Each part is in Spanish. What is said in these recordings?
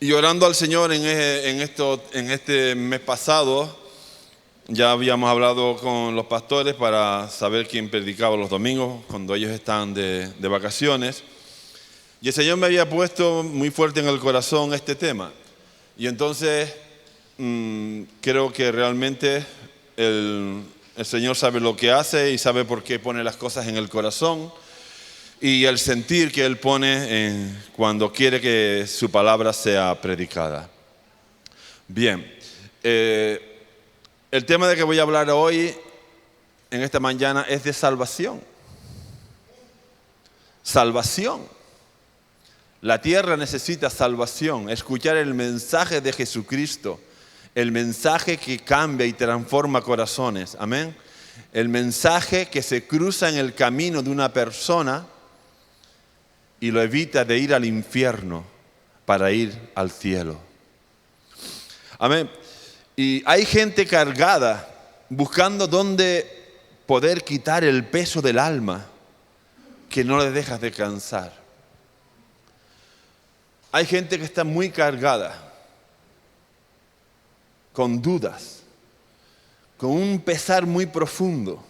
Y orando al Señor en este mes pasado, ya habíamos hablado con los pastores para saber quién predicaba los domingos cuando ellos están de vacaciones. Y el Señor me había puesto muy fuerte en el corazón este tema. Y entonces creo que realmente el Señor sabe lo que hace y sabe por qué pone las cosas en el corazón. Y el sentir que Él pone cuando quiere que su palabra sea predicada. Bien, el tema de que voy a hablar hoy, en esta mañana, es de salvación. Salvación. La tierra necesita salvación, escuchar el mensaje de Jesucristo, el mensaje que cambia y transforma corazones. Amén. El mensaje que se cruza en el camino de una persona y lo evita de ir al infierno para ir al cielo. Amén. Y hay gente cargada buscando dónde poder quitar el peso del alma que no le deja descansar. Hay gente que está muy cargada, con dudas, con un pesar muy profundo.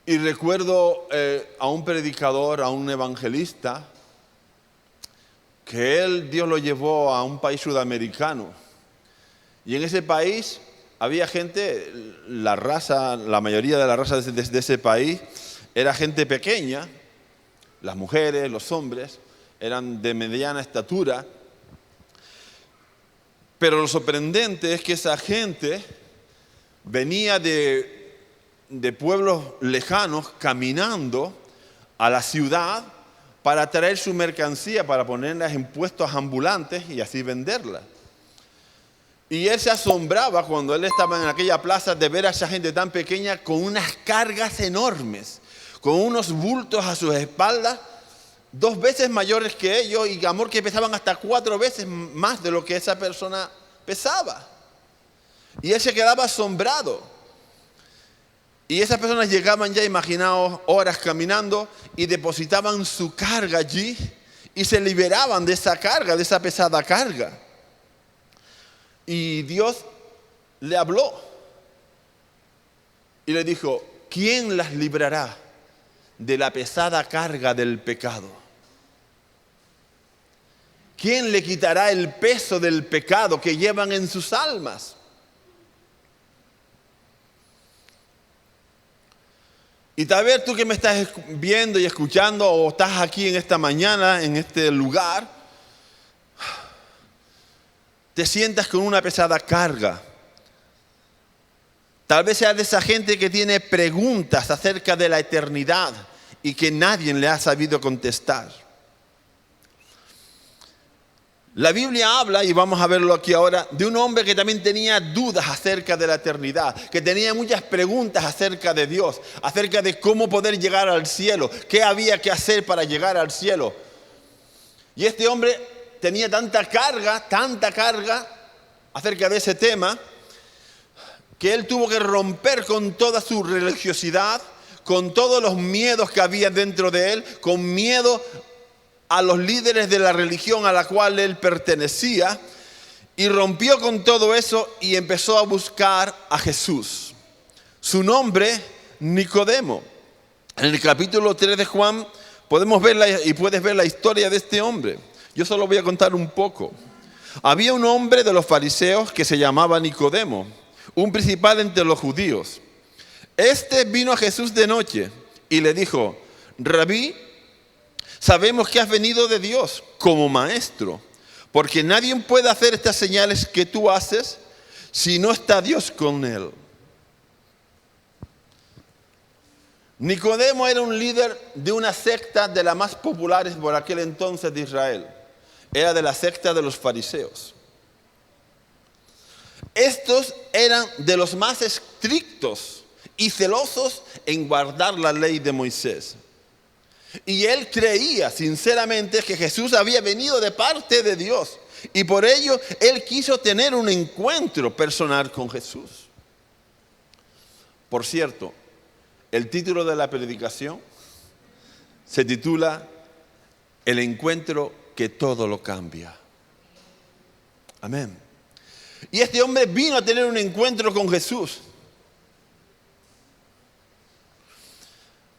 Y recuerdo a un predicador, a un evangelista, que Dios lo llevó a un país sudamericano. Y en ese país había gente, la mayoría de la raza de ese país era gente pequeña, las mujeres, los hombres, eran de mediana estatura. Pero lo sorprendente es que esa gente venía de pueblos lejanos caminando a la ciudad para traer su mercancía, para ponerlas en puestos ambulantes y así venderla. Y él se asombraba cuando él estaba en aquella plaza de ver a esa gente tan pequeña con unas cargas enormes, con unos bultos a sus espaldas, 2 veces mayores que ellos y amor que pesaban hasta 4 veces más de lo que esa persona pesaba. Y él se quedaba asombrado. Y esas personas llegaban ya, imaginaos, horas caminando y depositaban su carga allí y se liberaban de esa carga, de esa pesada carga. Y Dios le habló y le dijo: ¿quién las librará de la pesada carga del pecado? ¿Quién le quitará el peso del pecado que llevan en sus almas? Y tal vez tú que me estás viendo y escuchando o estás aquí en esta mañana, en este lugar, te sientas con una pesada carga. Tal vez seas de esa gente que tiene preguntas acerca de la eternidad y que nadie le ha sabido contestar. La Biblia habla, y vamos a verlo aquí ahora, de un hombre que también tenía dudas acerca de la eternidad, que tenía muchas preguntas acerca de Dios, acerca de cómo poder llegar al cielo, qué había que hacer para llegar al cielo. Y este hombre tenía tanta carga acerca de ese tema, que él tuvo que romper con toda su religiosidad, con todos los miedos que había dentro de él, con miedo a los líderes de la religión a la cual él pertenecía, y rompió con todo eso y empezó a buscar a Jesús. Su nombre, Nicodemo. En el capítulo 3 de Juan podemos ver y puedes ver la historia de este hombre. Yo solo voy a contar un poco. Había un hombre de los fariseos que se llamaba Nicodemo, un principal entre los judíos. Este vino a Jesús de noche y le dijo: Rabí, sabemos que has venido de Dios como maestro, porque nadie puede hacer estas señales que tú haces si no está Dios con él. Nicodemo era un líder de una secta de las más populares por aquel entonces de Israel. Era de la secta de los fariseos. Estos eran de los más estrictos y celosos en guardar la ley de Moisés. Y él creía sinceramente que Jesús había venido de parte de Dios. Y por ello él quiso tener un encuentro personal con Jesús. Por cierto, el título de la predicación se titula El encuentro que todo lo cambia. Amén. Y este hombre vino a tener un encuentro con Jesús.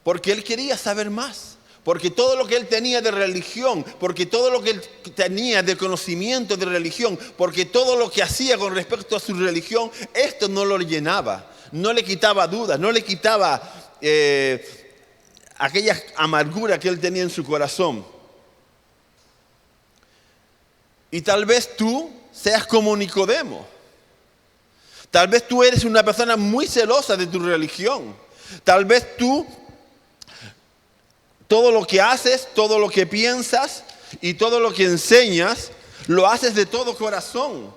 Porque él quería saber más. Porque todo lo que él tenía de religión, porque todo lo que él tenía de conocimiento de religión, porque todo lo que hacía con respecto a su religión, esto no lo llenaba, no le quitaba dudas, no le quitaba aquella amargura que él tenía en su corazón. Y tal vez tú seas como Nicodemo. Tal vez tú eres una persona muy celosa de tu religión. Tal vez tú, todo lo que haces, todo lo que piensas y todo lo que enseñas, lo haces de todo corazón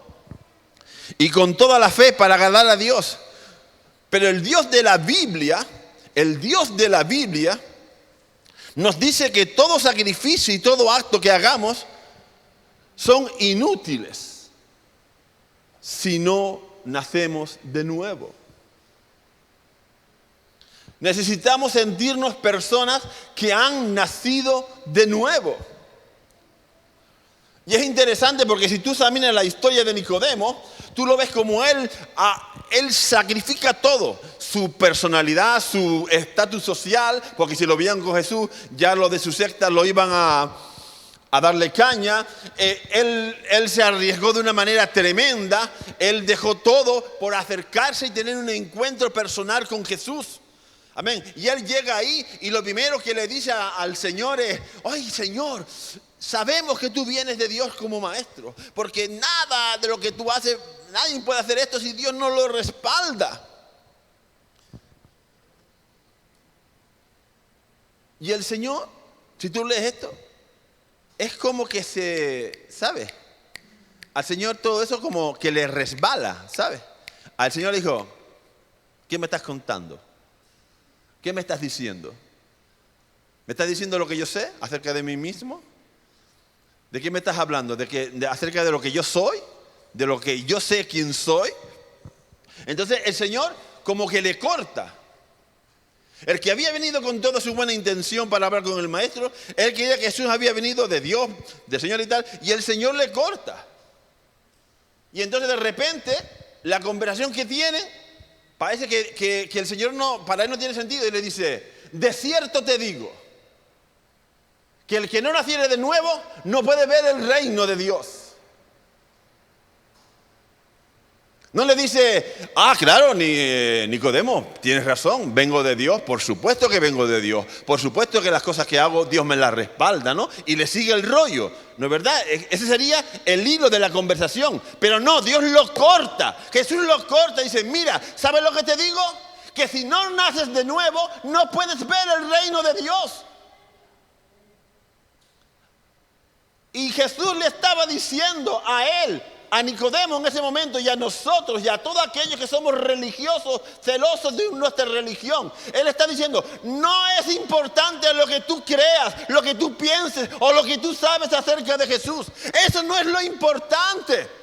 y con toda la fe para agradar a Dios. Pero el Dios de la Biblia nos dice que todo sacrificio y todo acto que hagamos son inútiles si no nacemos de nuevo. Necesitamos sentirnos personas que han nacido de nuevo. Y es interesante porque si tú examinas la historia de Nicodemo, tú lo ves como él sacrifica todo, su personalidad, su estatus social, porque si lo veían con Jesús, ya los de su secta lo iban a darle caña. Él se arriesgó de una manera tremenda, él dejó todo por acercarse y tener un encuentro personal con Jesús. Amén. Y él llega ahí y lo primero que le dice al Señor es: ¡ay, Señor! Sabemos que tú vienes de Dios como maestro, porque nada de lo que tú haces, nadie puede hacer esto si Dios no lo respalda. Y el Señor, si tú lees esto, es como que ¿sabes? Al Señor todo eso como que le resbala, ¿sabes? Al Señor le dijo: ¿qué me estás contando? ¿Qué me estás diciendo? ¿Me estás diciendo lo que yo sé acerca de mí mismo? ¿De qué me estás hablando? ¿Acerca de lo que yo soy? ¿De lo que yo sé quién soy? Entonces el Señor como que le corta. El que había venido con toda su buena intención para hablar con el maestro, él creía que Jesús había venido de Dios, del Señor y tal, y el Señor le corta. Y entonces de repente la conversación que tiene, parece que el Señor para él no tiene sentido, y le dice: de cierto te digo, que el que no naciere de nuevo no puede ver el reino de Dios. No le dice: claro, Nicodemo, tienes razón, vengo de Dios, por supuesto que vengo de Dios, por supuesto que las cosas que hago Dios me las respalda, ¿no? Y le sigue el rollo, ¿no es verdad? Ese sería el hilo de la conversación, pero no, Dios lo corta, Jesús lo corta y dice: mira, ¿sabes lo que te digo? Que si no naces de nuevo, no puedes ver el reino de Dios. Y Jesús le estaba diciendo a él, a Nicodemo en ese momento, y a nosotros y a todos aquellos que somos religiosos, celosos de nuestra religión, él está diciendo: no es importante lo que tú creas, lo que tú pienses o lo que tú sabes acerca de Jesús. Eso no es lo importante.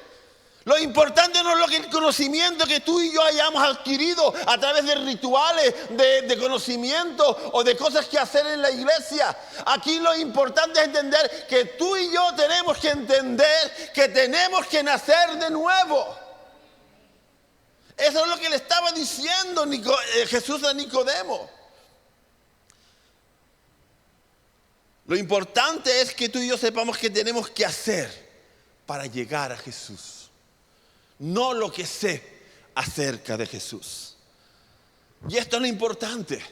Lo importante no es lo que el conocimiento que tú y yo hayamos adquirido a través de rituales, de conocimiento o de cosas que hacer en la iglesia. Aquí lo importante es entender que tú y yo tenemos que entender que tenemos que nacer de nuevo. Eso es lo que le estaba diciendo Jesús a Nicodemo. Lo importante es que tú y yo sepamos qué tenemos que hacer para llegar a Jesús. No lo que sé acerca de Jesús. Y esto es lo importante.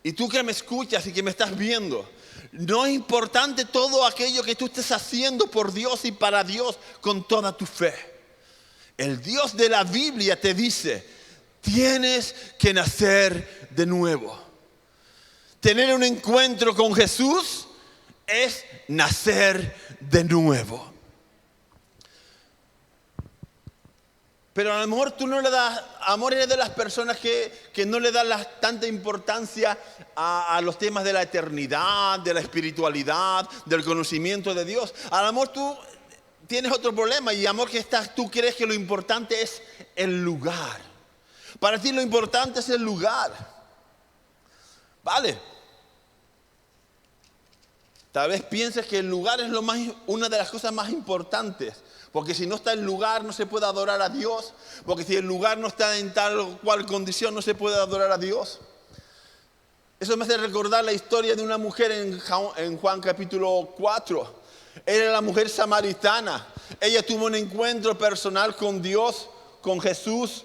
Y tú que me escuchas y que me estás viendo, no es importante todo aquello que tú estés haciendo por Dios y para Dios con toda tu fe. El Dios de la Biblia te dice: tienes que nacer de nuevo. Tener un encuentro con Jesús es nacer de nuevo. Pero a lo mejor tú no le das, amor, eres de las personas que no le dan tanta importancia a los temas de la eternidad, de la espiritualidad, del conocimiento de Dios. A lo mejor tú tienes otro problema y amor, tú crees que lo importante es el lugar. Para ti lo importante es el lugar. Vale. Tal vez pienses que el lugar es una de las cosas más importantes. Porque si no está el lugar, no se puede adorar a Dios. Porque si el lugar no está en tal o cual condición, no se puede adorar a Dios. Eso me hace recordar la historia de una mujer en Juan capítulo 4. Era la mujer samaritana. Ella tuvo un encuentro personal con Dios, con Jesús.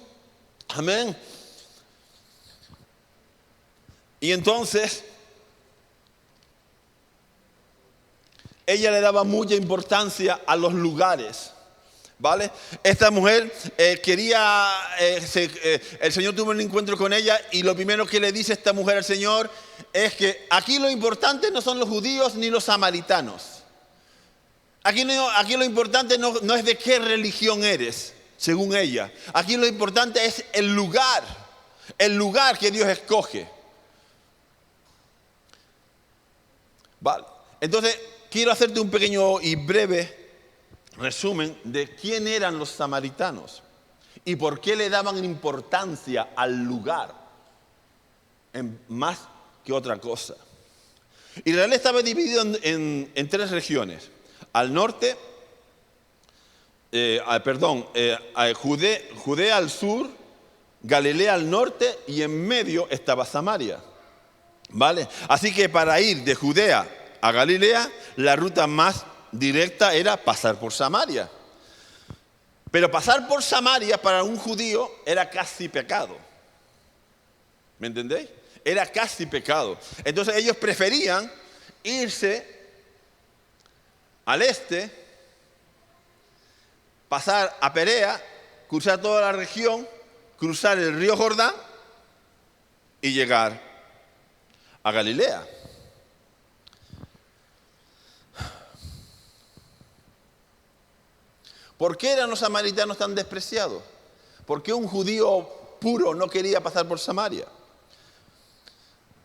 Amén. Y entonces, ella le daba mucha importancia a los lugares. ¿Vale? Esta mujer el Señor tuvo un encuentro con ella y lo primero que le dice esta mujer al Señor es que aquí lo importante no son los judíos ni los samaritanos. Aquí lo importante no es de qué religión eres, según ella. Aquí lo importante es el lugar que Dios escoge. Vale. Entonces, quiero hacerte un pequeño y breve resumen de quién eran los samaritanos y por qué le daban importancia al lugar más que otra cosa. Israel estaba dividido en tres regiones. Al norte, Judea al sur, Galilea al norte y en medio estaba Samaria. ¿Vale? Así que para ir de Judea a Galilea, la ruta más directa era pasar por Samaria. Pero pasar por Samaria para un judío era casi pecado. ¿Me entendéis? Era casi pecado. Entonces ellos preferían irse al este, pasar a Perea, cruzar toda la región, cruzar el río Jordán y llegar a Galilea. ¿Por qué eran los samaritanos tan despreciados? ¿Por qué un judío puro no quería pasar por Samaria?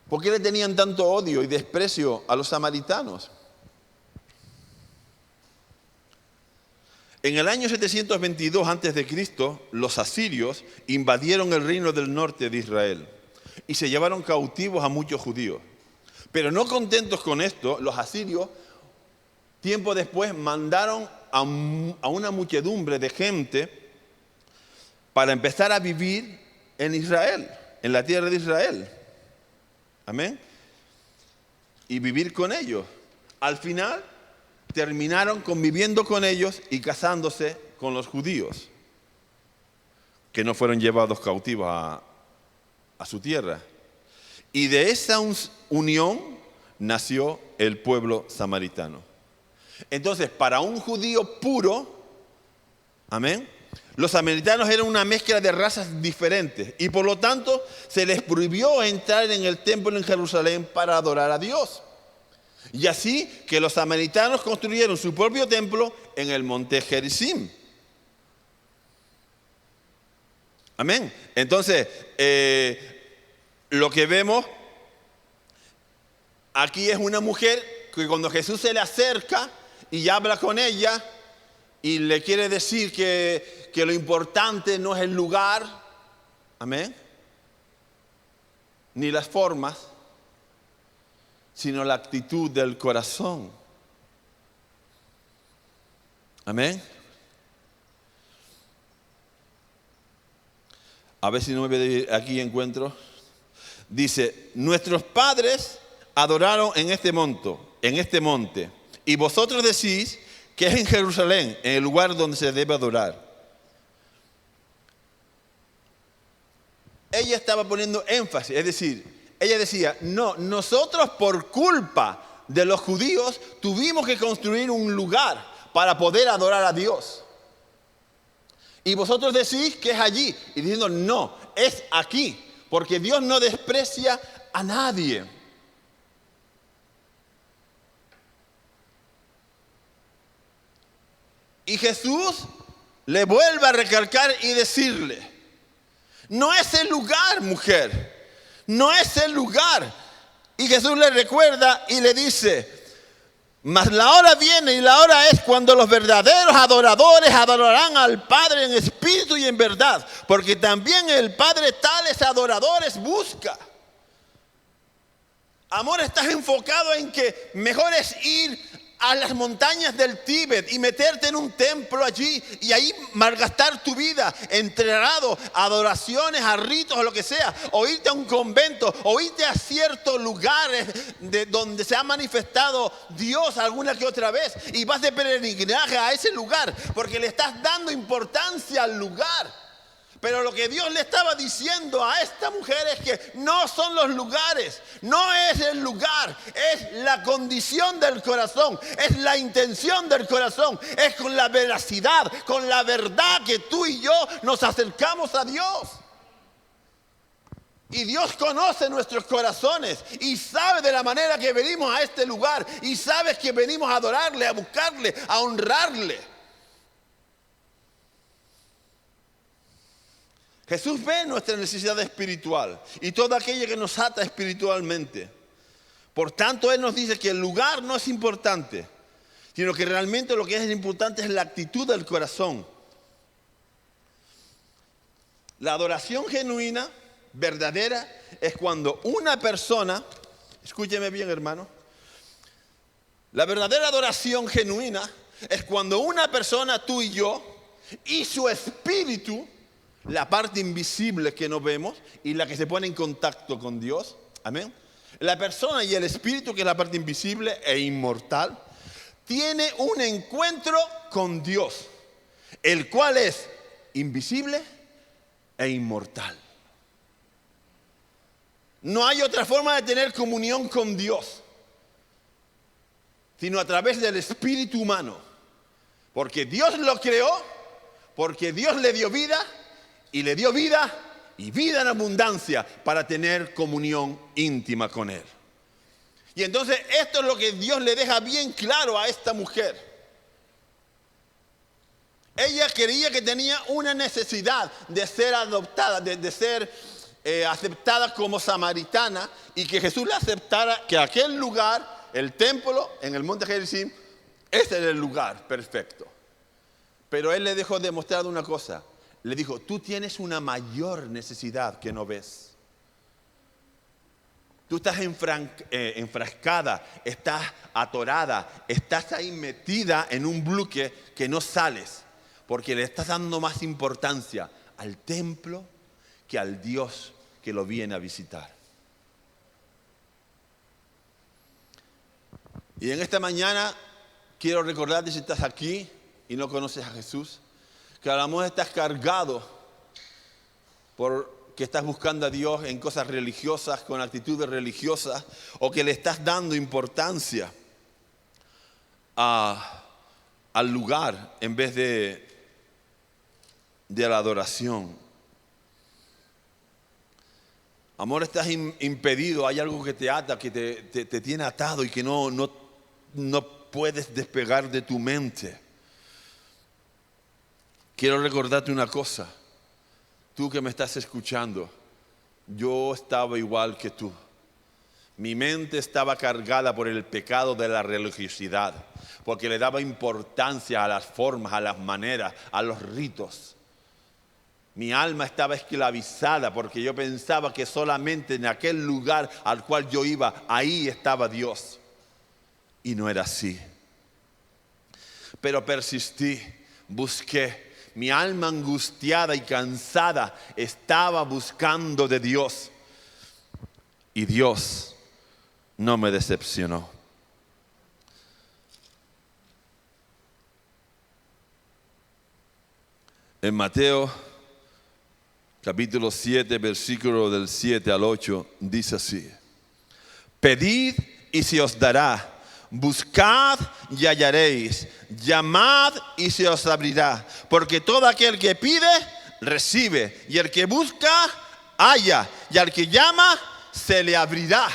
¿Por qué le tenían tanto odio y desprecio a los samaritanos? En el año 722 a.C., los asirios invadieron el reino del norte de Israel y se llevaron cautivos a muchos judíos. Pero no contentos con esto, los asirios, tiempo después, mandaron a una muchedumbre de gente para empezar a vivir en Israel, en la tierra de Israel. Amén. Y vivir con ellos. Al final terminaron conviviendo con ellos y casándose con los judíos, que no fueron llevados cautivos a su tierra. Y de esa unión nació el pueblo samaritano. Entonces, para un judío puro, amén, los samaritanos eran una mezcla de razas diferentes y por lo tanto se les prohibió entrar en el templo en Jerusalén para adorar a Dios. Y así que los samaritanos construyeron su propio templo en el monte Gerizim. Amén. Entonces, lo que vemos aquí es una mujer que cuando Jesús se le acerca y habla con ella y le quiere decir que lo importante no es el lugar, amén, ni las formas, sino la actitud del corazón. Amén. A ver si no aquí encuentro. Dice, nuestros padres adoraron en este monte, y vosotros decís que es en Jerusalén, en el lugar donde se debe adorar. Ella estaba poniendo énfasis, es decir, ella decía, no, nosotros por culpa de los judíos tuvimos que construir un lugar para poder adorar a Dios. Y vosotros decís que es allí, y diciendo, no, es aquí, porque Dios no desprecia a nadie. Y Jesús le vuelve a recalcar y decirle, no es el lugar, mujer, no es el lugar. Y Jesús le recuerda y le dice, mas la hora viene y la hora es cuando los verdaderos adoradores adorarán al Padre en espíritu y en verdad, porque también el Padre tales adoradores busca. Amor, estás enfocado en que mejor es ir a las montañas del Tíbet y meterte en un templo allí y ahí malgastar tu vida entregado a adoraciones, a ritos o lo que sea, o irte a un convento, o irte a ciertos lugares donde se ha manifestado Dios alguna que otra vez y vas de peregrinaje a ese lugar porque le estás dando importancia al lugar. Pero lo que Dios le estaba diciendo a esta mujer es que no son los lugares, no es el lugar, es la condición del corazón, es la intención del corazón, es con la veracidad, con la verdad que tú y yo nos acercamos a Dios. Y Dios conoce nuestros corazones y sabe de la manera que venimos a este lugar y sabe que venimos a adorarle, a buscarle, a honrarle. Jesús ve nuestra necesidad espiritual y toda aquella que nos ata espiritualmente. Por tanto, Él nos dice que el lugar no es importante, sino que realmente lo que es importante es la actitud del corazón. La adoración genuina, verdadera, es cuando una persona, escúcheme bien, hermano, la verdadera adoración genuina es cuando una persona, tú y yo, y su espíritu, la parte invisible que no vemos y la que se pone en contacto con Dios. Amén. La persona y el espíritu, que es la parte invisible e inmortal, tiene un encuentro con Dios, el cual es invisible e inmortal. No hay otra forma de tener comunión con Dios, sino a través del espíritu humano. Porque Dios lo creó, porque Dios le dio vida, y le dio vida y vida en abundancia para tener comunión íntima con Él. Y entonces esto es lo que Dios le deja bien claro a esta mujer. Ella creía que tenía una necesidad de ser adoptada, de ser aceptada como samaritana, y que Jesús la aceptara, que aquel lugar, el templo en el monte Gerizim, ese era el lugar perfecto. Pero Él le dejó demostrar una cosa. Le dijo, tú tienes una mayor necesidad que no ves. Tú estás enfrascada, estás atorada, estás ahí metida en un bloque que no sales, porque le estás dando más importancia al templo que al Dios que lo viene a visitar. Y en esta mañana quiero recordarte, si estás aquí y no conoces a Jesús, que a lo mejor estás cargado porque estás buscando a Dios en cosas religiosas, con actitudes religiosas, o que le estás dando importancia al lugar en vez de la adoración. Amor, estás impedido, hay algo que te ata, que te tiene atado y que no puedes despegar de tu mente. Quiero recordarte una cosa, tú que me estás escuchando, yo estaba igual que tú. Mi mente estaba cargada por el pecado de la religiosidad, porque le daba importancia a las formas, a las maneras, a los ritos. Mi alma estaba esclavizada porque yo pensaba que solamente en aquel lugar al cual yo iba, ahí estaba Dios. Y no era así. Pero persistí, busqué. Mi alma angustiada y cansada estaba buscando de Dios. Y Dios no me decepcionó. En Mateo capítulo 7, versículo del 7 al 8, dice así: pedid y se os dará. Buscad y hallaréis, llamad y se os abrirá, porque todo aquel que pide, recibe, y el que busca, halla, y al que llama, se le abrirá.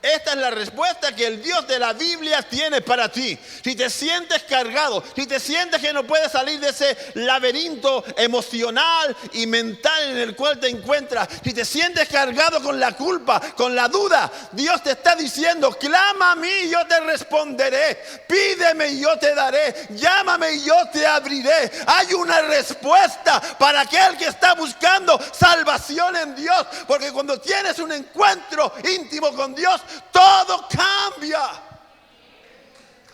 Esta es la respuesta que el Dios de la Biblia tiene para ti. Si te sientes cargado, si te sientes que no puedes salir de ese laberinto emocional y mental en el cual te encuentras, si te sientes cargado con la culpa, con la duda, Dios te está diciendo: clama a mí y yo te responderé, pídeme y yo te daré, llámame y yo te abriré. Hay una respuesta para aquel que está buscando salvación en Dios, porque cuando tienes un encuentro íntimo con Dios, todo cambia.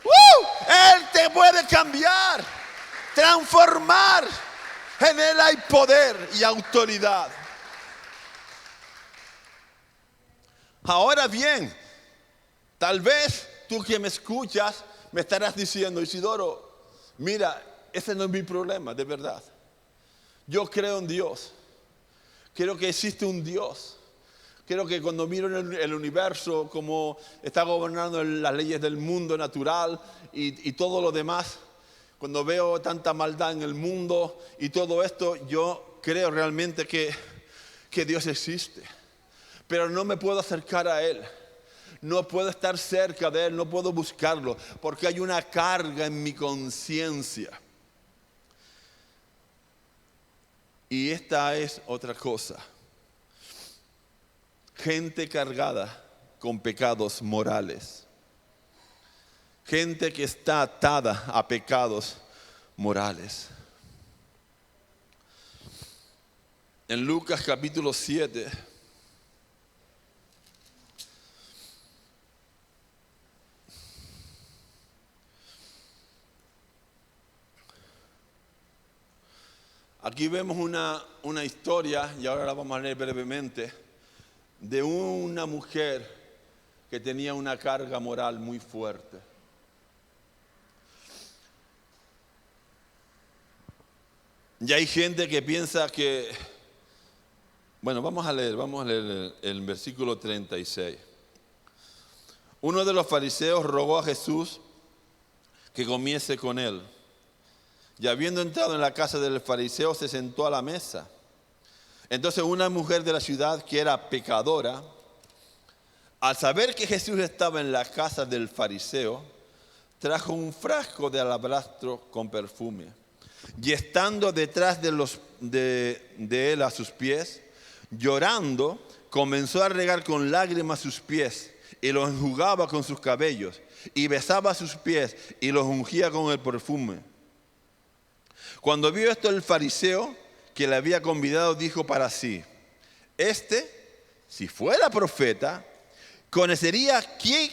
Él te puede cambiar, transformar. En Él hay poder y autoridad. Ahora bien, tal vez tú que me escuchas me estarás diciendo, Isidoro, mira, ese no es mi problema, de verdad. Yo creo en Dios. Creo que existe un Dios. Creo que cuando miro el universo, cómo está gobernando las leyes del mundo natural y todo lo demás, cuando veo tanta maldad en el mundo y todo esto, yo creo realmente que Dios existe. Pero no me puedo acercar a Él. No puedo estar cerca de Él, no puedo buscarlo, porque hay una carga en mi conciencia. Y esta es otra cosa. Gente cargada con pecados morales. Gente que está atada a pecados morales. En Lucas capítulo 7, aquí vemos una historia, y ahora la vamos a leer brevemente, de una mujer que tenía una carga moral muy fuerte. Y hay gente que piensa que, bueno, vamos a leer el versículo 36. Uno de los fariseos rogó a Jesús que comiese con él. Y habiendo entrado en la casa del fariseo, se sentó a la mesa. Entonces una mujer de la ciudad, que era pecadora, al saber que Jesús estaba en la casa del fariseo, trajo un frasco de alabastro con perfume. Y estando detrás de él a sus pies, llorando, comenzó a regar con lágrimas sus pies y los enjugaba con sus cabellos y besaba sus pies y los ungía con el perfume. Cuando vio esto el fariseo que le había convidado, dijo para sí: si fuera profeta, conocería quién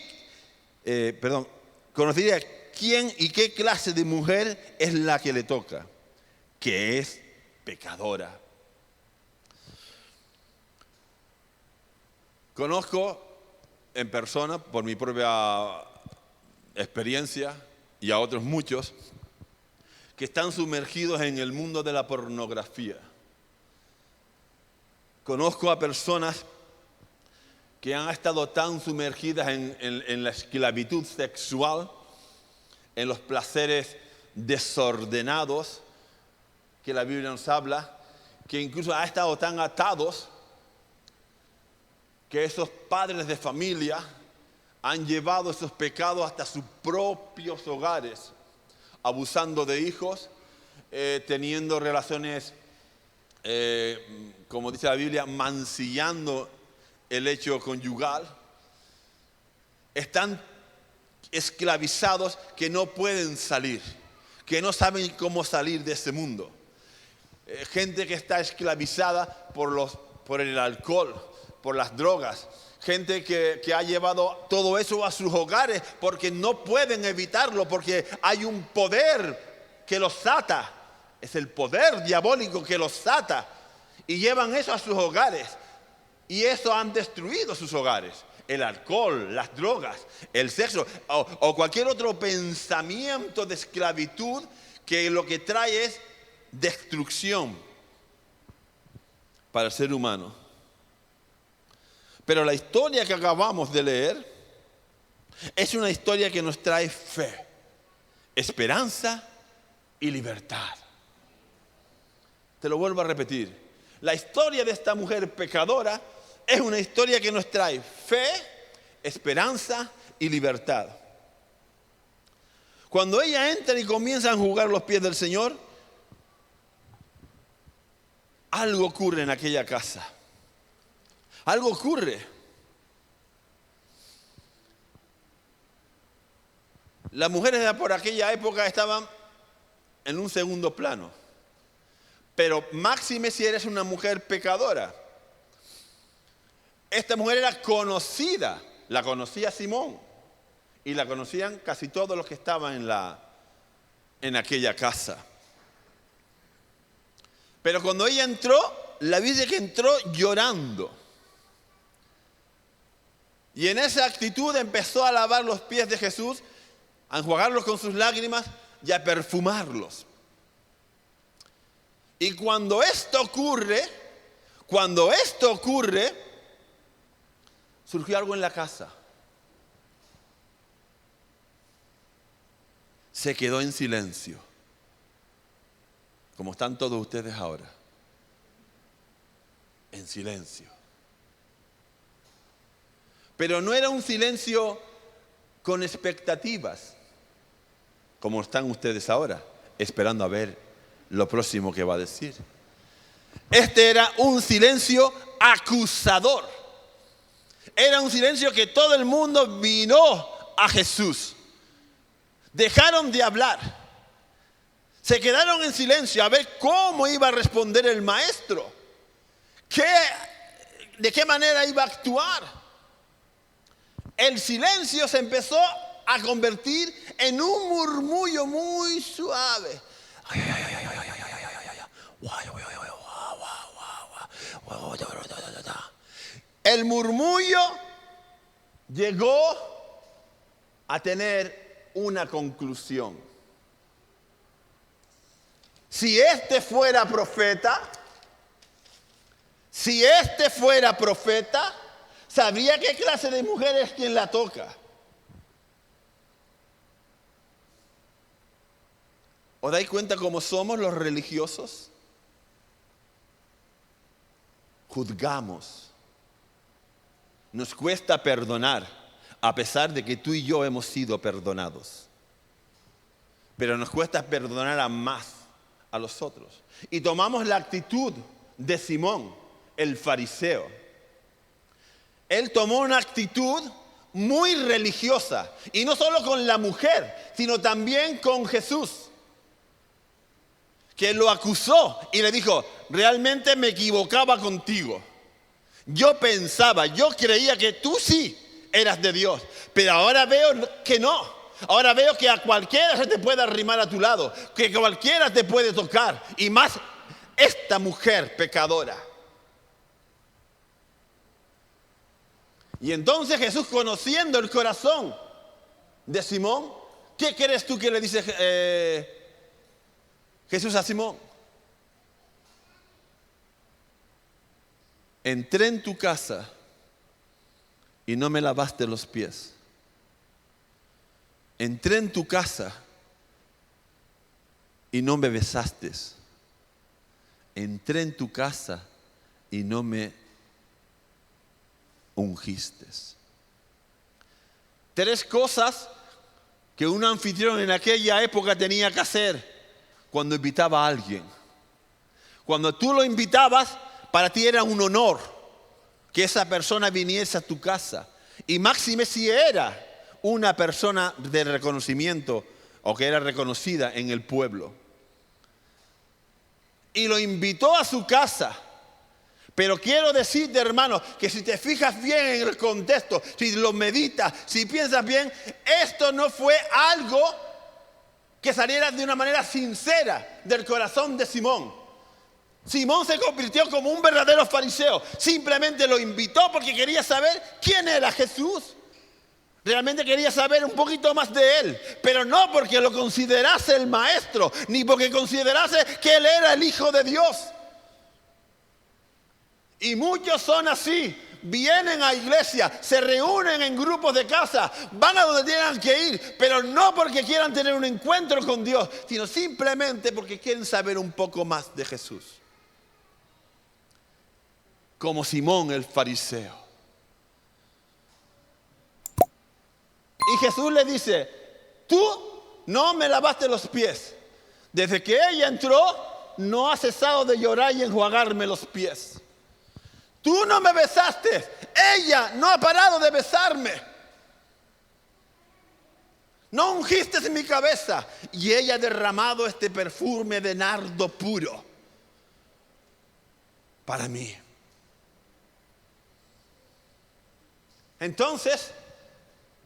y qué clase de mujer es la que le toca, que es pecadora. Conozco en persona, por mi propia experiencia y a otros muchos, que están sumergidos en el mundo de la pornografía. Conozco a personas que han estado tan sumergidas en la esclavitud sexual, en los placeres desordenados que la Biblia nos habla, que incluso han estado tan atados que esos padres de familia han llevado esos pecados hasta sus propios hogares, abusando de hijos, teniendo relaciones, como dice la Biblia, mancillando el hecho conyugal. Están esclavizados que no pueden salir, que no saben cómo salir de ese mundo. Gente que está esclavizada por el alcohol, por las drogas. Gente que ha llevado todo eso a sus hogares porque no pueden evitarlo, porque hay un poder que los ata. Es el poder diabólico que los ata. Y llevan eso a sus hogares. Y eso han destruido sus hogares. El alcohol, las drogas, el sexo o cualquier otro pensamiento de esclavitud que lo que trae es destrucción para el ser humano. Pero la historia que acabamos de leer es una historia que nos trae fe, esperanza y libertad. Te lo vuelvo a repetir. La historia de esta mujer pecadora es una historia que nos trae fe, esperanza y libertad. Cuando ella entra y comienza a enjugar los pies del Señor, algo ocurre en aquella casa. Algo ocurre. Las mujeres de por aquella época estaban en un segundo plano. Pero máxime si eres una mujer pecadora. Esta mujer era conocida La conocía Simón y la conocían casi todos los que estaban en aquella casa. Pero cuando ella entró, la Biblia que entró llorando. Y en esa actitud empezó a lavar los pies de Jesús, a enjuagarlos con sus lágrimas y a perfumarlos. Y cuando esto ocurre, surgió algo en la casa. Se quedó en silencio, como están todos ustedes ahora, en silencio. Pero no era un silencio con expectativas, como están ustedes ahora, esperando a ver lo próximo que va a decir. Este era un silencio acusador. Era un silencio que todo el mundo miró a Jesús. Dejaron de hablar. Se quedaron en silencio a ver cómo iba a responder el maestro. ¿De qué manera iba a actuar? El silencio se empezó a convertir en un murmullo muy suave. El murmullo llegó a tener una conclusión. Si este fuera profeta, sabría qué clase de mujer es quien la toca. ¿Os dais cuenta cómo somos los religiosos? Juzgamos. Nos cuesta perdonar, a pesar de que tú y yo hemos sido perdonados. Pero nos cuesta perdonar a más a los otros. Y tomamos la actitud de Simón, el fariseo. Él tomó una actitud muy religiosa, y no solo con la mujer, sino también con Jesús, que lo acusó y le dijo: realmente me equivocaba contigo. Yo creía que tú sí eras de Dios, pero ahora veo que no. Ahora veo que a cualquiera se te puede arrimar a tu lado, que cualquiera te puede tocar, y más esta mujer pecadora. Y entonces Jesús, conociendo el corazón de Simón, ¿qué crees tú que le dice Jesús a Simón? Entré en tu casa y no me lavaste los pies. Entré en tu casa y no me besaste. Entré en tu casa y no me ungiste. 3 cosas que un anfitrión en aquella época tenía que hacer cuando invitaba a alguien. Cuando tú lo invitabas, para ti era un honor que esa persona viniese a tu casa. Y máxime si era una persona de reconocimiento o que era reconocida en el pueblo. Y lo invitó a su casa. Pero quiero decirte, hermano, que si te fijas bien en el contexto, si lo meditas, si piensas bien, esto no fue algo que saliera de una manera sincera del corazón de Simón. Simón se convirtió como un verdadero fariseo. Simplemente lo invitó porque quería saber quién era Jesús. Realmente quería saber un poquito más de él, pero no porque lo considerase el maestro, ni porque considerase que él era el Hijo de Dios. Y muchos son así. Vienen a iglesia, se reúnen en grupos de casa, van a donde tengan que ir, pero no porque quieran tener un encuentro con Dios, sino simplemente porque quieren saber un poco más de Jesús. Como Simón el fariseo. Y Jesús le dice: tú no me lavaste los pies. Desde que ella entró, no ha cesado de llorar y enjuagarme los pies. Tú no me besaste. Ella no ha parado de besarme. No ungiste en mi cabeza. Y ella ha derramado este perfume de nardo puro para mí. Entonces,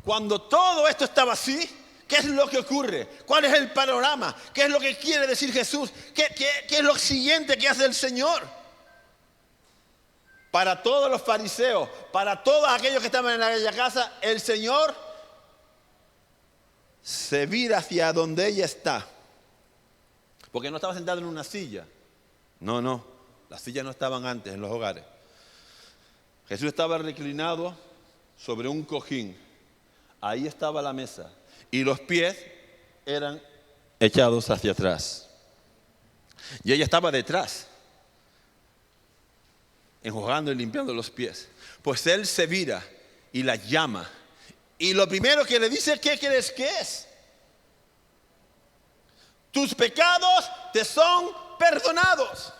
cuando todo esto estaba así, ¿qué es lo que ocurre? ¿Cuál es el panorama? ¿Qué es lo que quiere decir Jesús? ¿Qué es lo siguiente que hace el Señor? Para todos los fariseos, para todos aquellos que estaban en aquella casa, el Señor se vira hacia donde ella está. Porque no estaba sentado en una silla. No, las sillas no estaban antes en los hogares. Jesús estaba reclinado sobre un cojín. Ahí estaba la mesa. Y los pies eran echados hacia atrás. Y ella estaba detrás, enjuagando y limpiando los pies. Pues él se vira y la llama. Y lo primero que le dice, ¿qué crees que es? Tus pecados te son perdonados.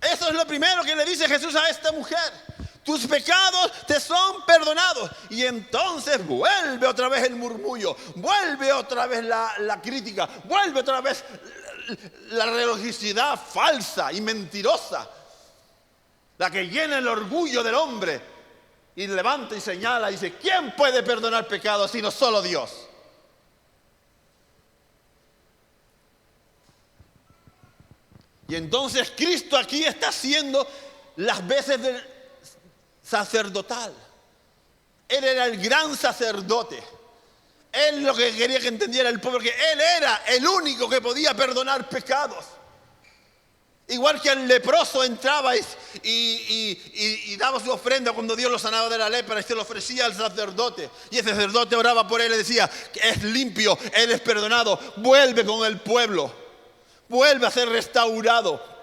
Eso es lo primero que le dice Jesús a esta mujer. Tus pecados te son perdonados. Y entonces vuelve otra vez el murmullo, vuelve otra vez la crítica, vuelve otra vez la religiosidad falsa y mentirosa, la que llena el orgullo del hombre y levanta y señala y dice, ¿quién puede perdonar pecados sino solo Dios? Y entonces Cristo aquí está haciendo las veces del sacerdotal. Él era el gran sacerdote. Él lo que quería que entendiera el pueblo, que Él era el único que podía perdonar pecados. Igual que el leproso entraba y daba su ofrenda cuando Dios lo sanaba de la lepra y se lo ofrecía al sacerdote. Y el sacerdote oraba por él y decía, es limpio, él es perdonado, vuelve con el pueblo. Vuelve a ser restaurado.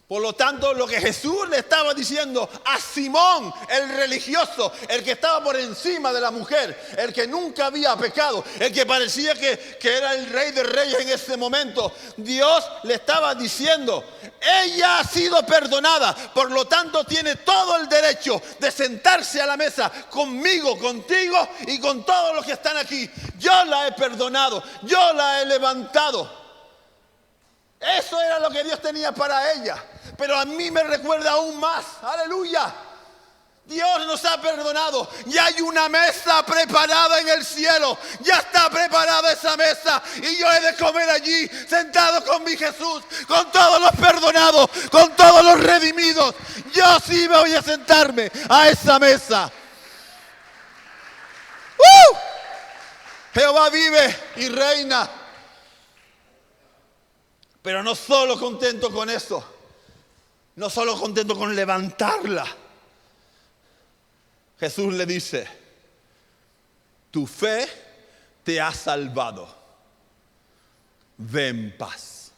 Por lo tanto, lo que Jesús le estaba diciendo a Simón, el religioso, el que estaba por encima de la mujer, el que nunca había pecado, el que parecía que era el rey de reyes en ese momento, Dios le estaba diciendo, ella ha sido perdonada, por lo tanto tiene todo el derecho de sentarse a la mesa conmigo, contigo y con todos los que están aquí. Yo la he perdonado, yo la he levantado. Eso era lo que Dios tenía para ella. Pero a mí me recuerda aún más. Aleluya. Dios nos ha perdonado. Y hay una mesa preparada en el cielo. Ya está preparada esa mesa. Y yo he de comer allí, sentado con mi Jesús, con todos los perdonados, con todos los redimidos. Yo sí me voy a sentarme a esa mesa. Jehová vive y reina. Pero no solo contento con eso, no solo contento con levantarla. Jesús le dice, tu fe te ha salvado. Ve en paz.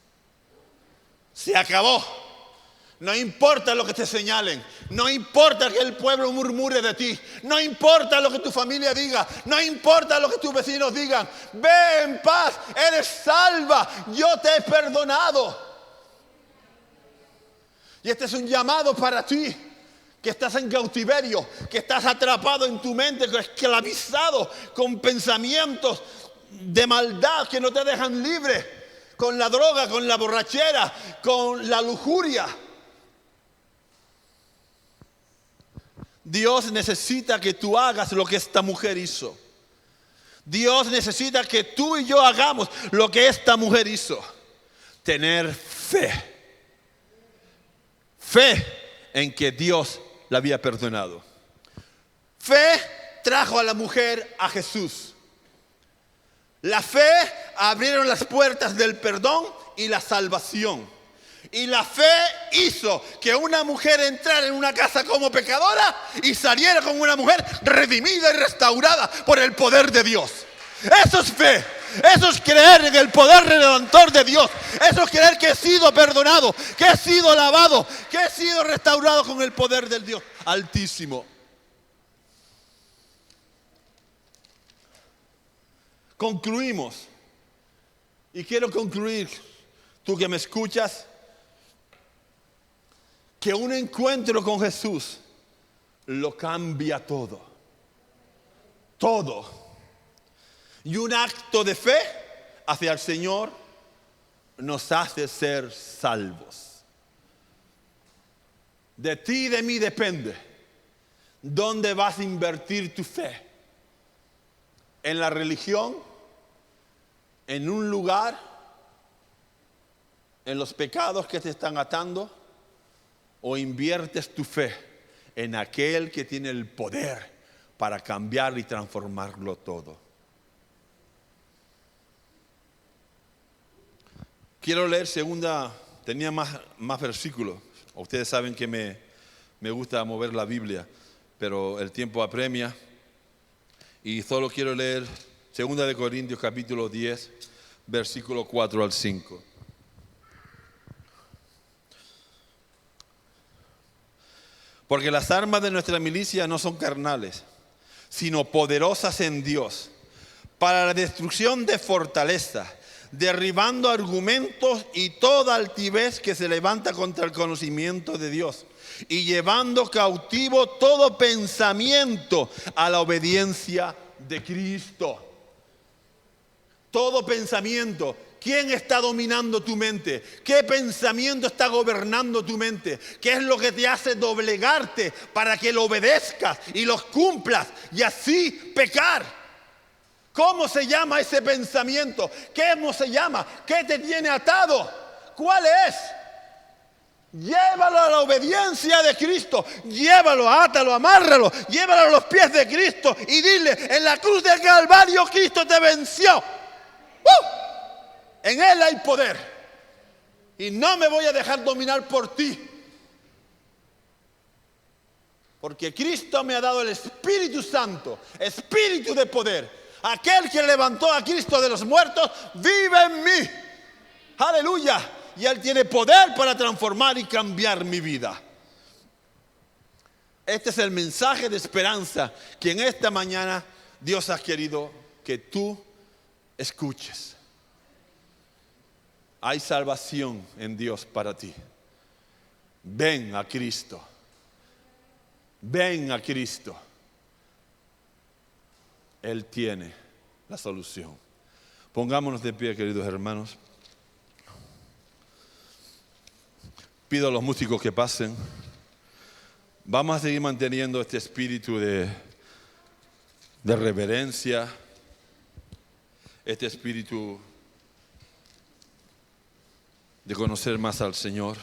Se acabó. No importa lo que te señalen, no importa que el pueblo murmure de ti, no importa lo que tu familia diga, no importa lo que tus vecinos digan. Ve en paz, eres salva, yo te he perdonado. Y este es un llamado para ti, que estás en cautiverio, que estás atrapado en tu mente, esclavizado con pensamientos de maldad que no te dejan libre, con la droga, con la borrachera, con la lujuria. Dios necesita que tú hagas lo que esta mujer hizo. Dios necesita que tú y yo hagamos lo que esta mujer hizo. Tener fe. Fe en que Dios la había perdonado. Fe trajo a la mujer a Jesús. La fe abrieron las puertas del perdón y la salvación. Y la fe hizo que una mujer entrara en una casa como pecadora y saliera como una mujer redimida y restaurada por el poder de Dios. Eso es fe. Eso es creer en el poder redentor de Dios. Eso es creer que he sido perdonado, que he sido lavado, que he sido restaurado con el poder del Dios Altísimo. Concluimos. Y quiero concluir, tú que me escuchas, que un encuentro con Jesús lo cambia todo. Todo. Y un acto de fe hacia el Señor nos hace ser salvos. De ti y de mí depende. ¿Dónde vas a invertir tu fe? ¿En la religión? ¿En un lugar? ¿En los pecados que te están atando? ¿O inviertes tu fe en aquel que tiene el poder para cambiar y transformarlo todo? Quiero leer tenía más versículos. Ustedes saben que me gusta mover la Biblia, pero el tiempo apremia. Y solo quiero leer 2 de Corintios capítulo 10, versículo 4 al 5. Porque las armas de nuestra milicia no son carnales, sino poderosas en Dios, para la destrucción de fortalezas, derribando argumentos y toda altivez que se levanta contra el conocimiento de Dios, y llevando cautivo todo pensamiento a la obediencia de Cristo. Todo pensamiento. ¿Quién está dominando tu mente? ¿Qué pensamiento está gobernando tu mente? ¿Qué es lo que te hace doblegarte para que lo obedezcas y los cumplas y así pecar? ¿Cómo se llama ese pensamiento? ¿Cómo se llama? ¿Qué te tiene atado? ¿Cuál es? Llévalo a la obediencia de Cristo. Llévalo, átalo, amárralo. Llévalo a los pies de Cristo y dile: en la cruz del Calvario Cristo te venció. En Él hay poder. Y no me voy a dejar dominar por ti. Porque Cristo me ha dado el Espíritu Santo, espíritu de poder. Aquel que levantó a Cristo de los muertos vive en mí. Aleluya. Y Él tiene poder para transformar y cambiar mi vida. Este es el mensaje de esperanza que en esta mañana Dios ha querido que tú escuches. Hay salvación en Dios para ti. Ven a Cristo. Ven a Cristo. Él tiene la solución. Pongámonos de pie, queridos hermanos. Pido a los músicos que pasen. Vamos a seguir manteniendo este espíritu de reverencia, este espíritu de conocer más al Señor.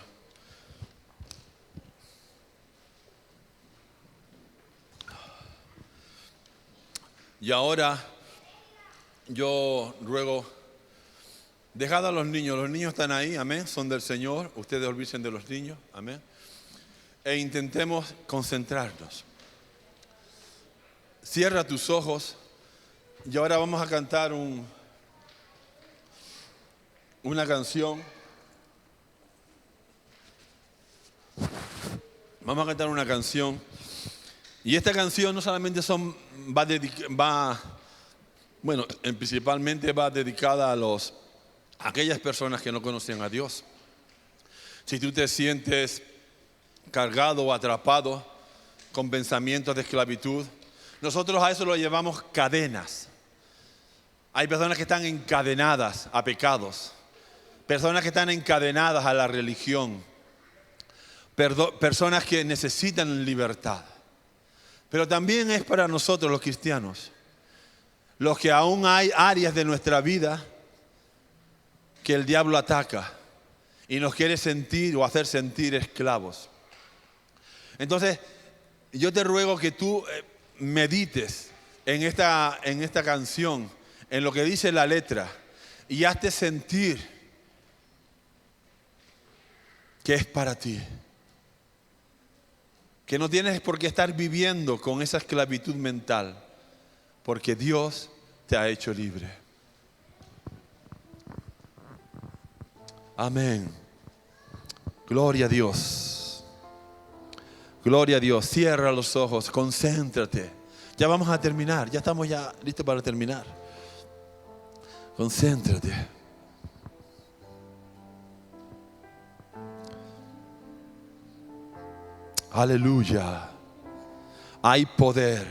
Y ahora yo ruego, dejad a los niños están ahí, amén, son del Señor, ustedes olviden de los niños, amén, e intentemos concentrarnos. Cierra tus ojos y ahora vamos a cantar una canción. Vamos a cantar una canción. Y esta canción no solamente principalmente va dedicada a aquellas personas que no conocen a Dios. Si tú te sientes cargado o atrapado con pensamientos de esclavitud, nosotros a eso lo llamamos cadenas. Hay personas que están encadenadas a pecados, personas que están encadenadas a la religión, personas que necesitan libertad. Pero también es para nosotros los cristianos, los que aún hay áreas de nuestra vida que el diablo ataca y nos quiere sentir o hacer sentir esclavos. Entonces, yo te ruego que tú medites en esta canción, en lo que dice la letra, y hazte sentir que es para ti. Que no tienes por qué estar viviendo con esa esclavitud mental, porque Dios te ha hecho libre. Amén. Gloria a Dios. Gloria a Dios. Cierra los ojos, concéntrate. Ya vamos a terminar, ya estamos listos para terminar. Concéntrate. Aleluya. Hay poder.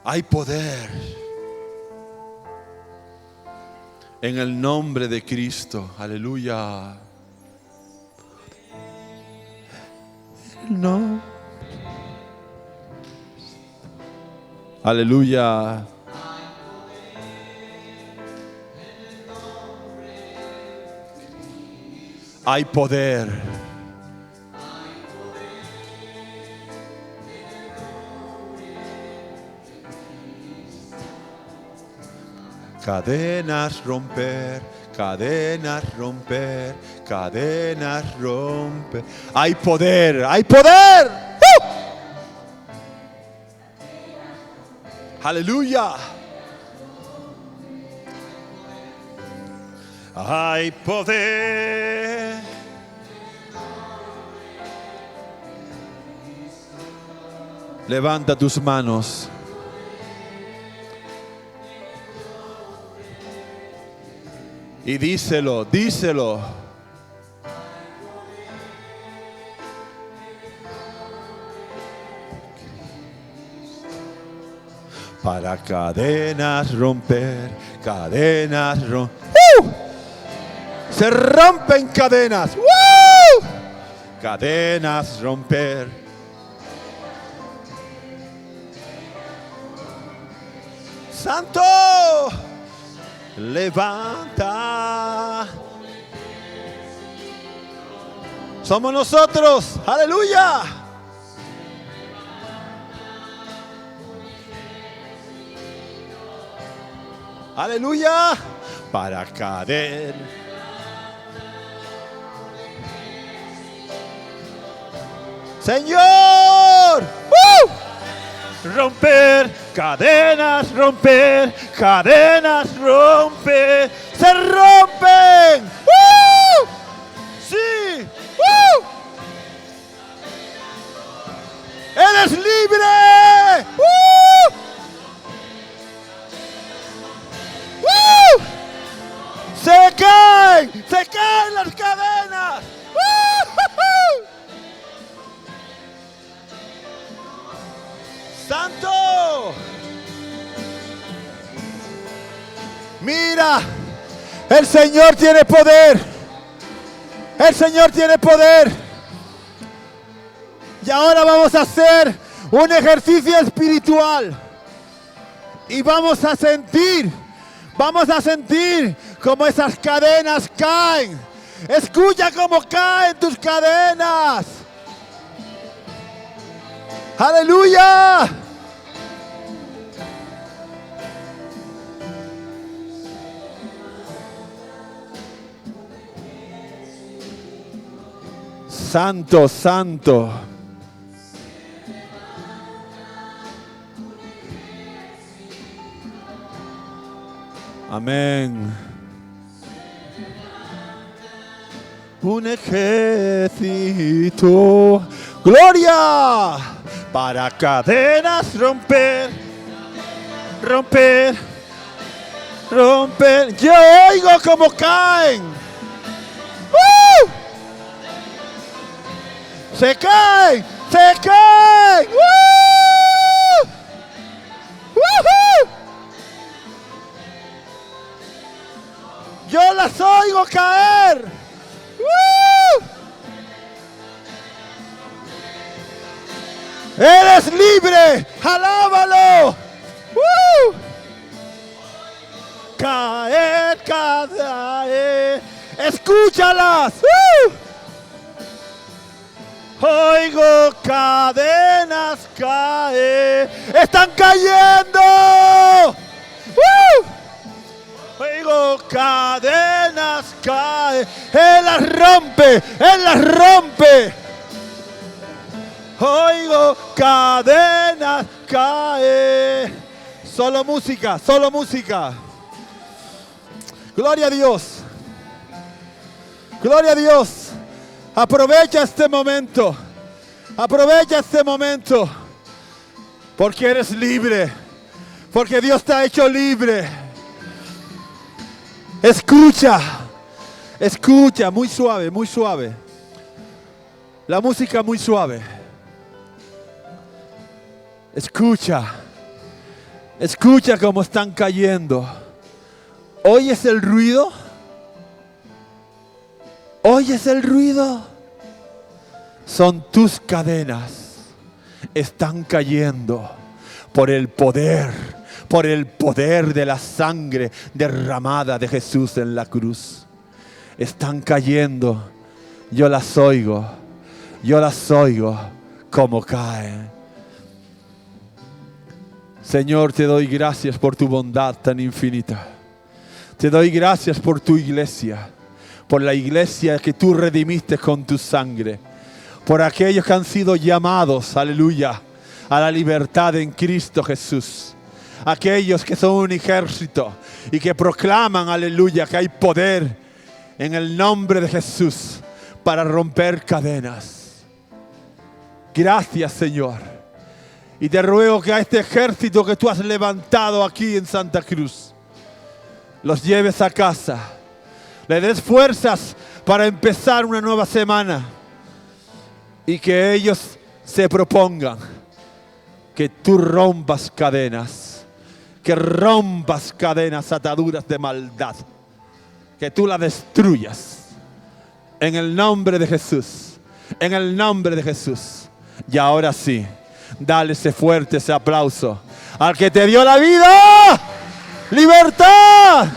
Hay poder. En el nombre de Cristo. Aleluya. No. Aleluya. Hay poder. Cadenas romper, cadenas romper, cadenas romper. Hay poder, hay poder. Aleluya. Hay poder. Levanta tus manos. Y díselo, díselo. Para cadenas romper, cadenas romper. Se rompen cadenas. Cadenas romper. Santo. Levanta. Somos nosotros. Aleluya. Aleluya. Para caer. Señor. Romper, cadenas, romper, cadenas, romper, se rompen. Sí. Eres libre. Se caen las cadenas. Santo. Mira, el Señor tiene poder. El Señor tiene poder. Y ahora vamos a hacer un ejercicio espiritual. Y vamos a sentir cómo esas cadenas caen. Escucha cómo caen tus cadenas. ¡Aleluya! Santo, santo. Amén. Un ejército. ¡Gloria! Para cadenas romper, romper, romper. Yo oigo cómo caen. Se caen, se caen. Yo las oigo caer. Eres libre, alábalo. Caer, caer. Escúchalas. Oigo cadenas caer. Están cayendo. Oigo cadenas caer. Él las rompe, él las rompe. Oigo cadenas caer. Solo música, solo música. Gloria a Dios. Gloria a Dios. Aprovecha este momento. Aprovecha este momento. Porque eres libre. Porque Dios te ha hecho libre. Escucha. Escucha, muy suave, muy suave. La música muy suave. Escucha. Escucha cómo están cayendo. ¿Oyes el ruido? ¿Oyes el ruido? Son tus cadenas. Están cayendo por el poder de la sangre derramada de Jesús en la cruz. Están cayendo. Yo las oigo como caen. Señor, te doy gracias por tu bondad tan infinita. Te doy gracias por tu iglesia, por la iglesia que tú redimiste con tu sangre, por aquellos que han sido llamados, aleluya, a la libertad en Cristo Jesús. Aquellos que son un ejército y que proclaman, aleluya, que hay poder en el nombre de Jesús para romper cadenas. Gracias, Señor. Y te ruego que a este ejército que tú has levantado aquí en Santa Cruz, los lleves a casa. Le des fuerzas para empezar una nueva semana. Y que ellos se propongan que tú rompas cadenas. Que rompas cadenas, ataduras de maldad. Que tú las destruyas. En el nombre de Jesús. En el nombre de Jesús. Y ahora sí. Dale ese fuerte, ese aplauso al que te dio la vida. ¡Libertad!